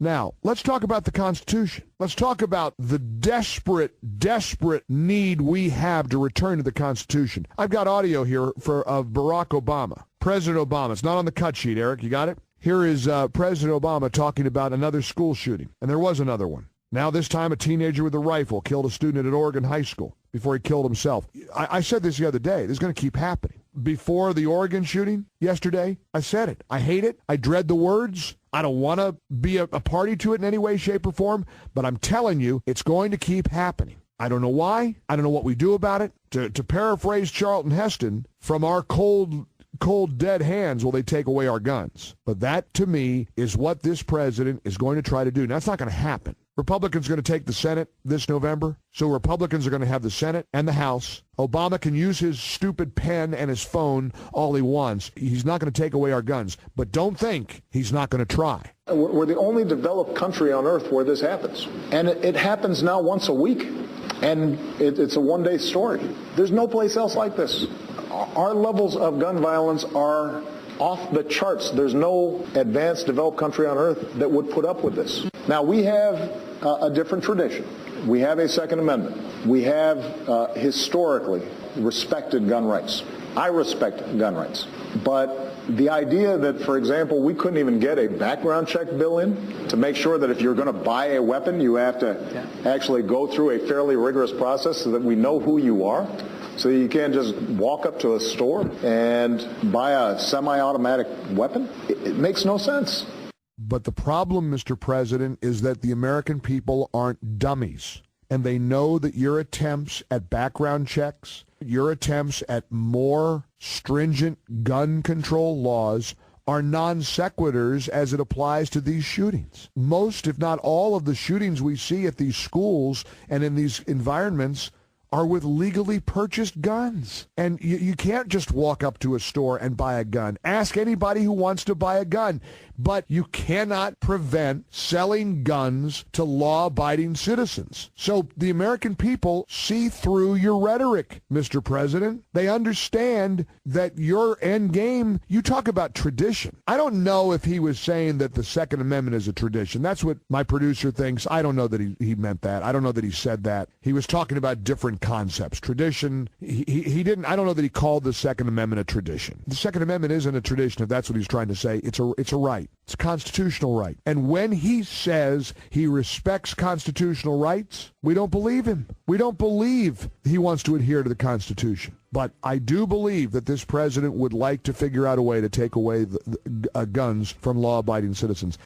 Now, let's talk about the Constitution. Let's talk about the desperate need we have to return to the Constitution. I've got audio here of Barack Obama, President Obama. It's not on the cut sheet, Eric. You got it? Here is President Obama talking about another school shooting, and there was another one. Now this time a teenager with a rifle killed a student at Oregon High School before he killed himself. I said this the other day. This is going to keep happening. Before the Oregon shooting yesterday, I said it. I hate it. I dread the words. I don't want to be a party to it in any way, shape, or form, but I'm telling you, it's going to keep happening. I don't know why. I don't know what we do about it. To paraphrase Charlton Heston, from our cold, dead hands will they take away our guns. But that, to me, is what this president is going to try to do. Now, it's not going to happen. Republicans are going to take the Senate this November, so Republicans are going to have the Senate and the House. Obama can use his stupid pen and his phone all he wants. He's not going to take away our guns, but don't think he's not going to try. We're the only developed country on earth where this happens, and it happens now once a week, and it's a one-day story. There's no place else like this. Our levels of gun violence are off the charts. There's no advanced developed country on earth that would put up with this. Now, we have a different tradition. We have a Second Amendment. We have historically respected gun rights. I respect gun rights. But the idea that, for example, we couldn't even get a background check bill in to make sure that if you're going to buy a weapon, you have to actually go through a fairly rigorous process so that we know who you are. So you can't just walk up to a store and buy a semi-automatic weapon. It makes no sense. But the problem, Mr. President, is that the American people aren't dummies. And they know that your attempts at background checks, your attempts at more stringent gun control laws are non sequiturs as it applies to these shootings. Most, if not all, of the shootings we see at these schools and in these environments are with legally purchased guns. And you can't just walk up to a store and buy a gun. Ask anybody who wants to buy a gun. But you cannot prevent selling guns to law-abiding citizens. So the American people see through your rhetoric, Mr. President. They understand that your end game, you talk about tradition. I don't know if he was saying that the Second Amendment is a tradition. That's what my producer thinks. I don't know that he meant that. I don't know that he said that. He was talking about different concepts. Tradition, he didn't, I don't know that he called the Second Amendment a tradition. The Second Amendment isn't a tradition, if that's what he's trying to say. It's a right. It's a constitutional right. And when he says he respects constitutional rights, we don't believe him. We don't believe he wants to adhere to the Constitution. But I do believe that this president would like to figure out a way to take away the guns from law-abiding citizens.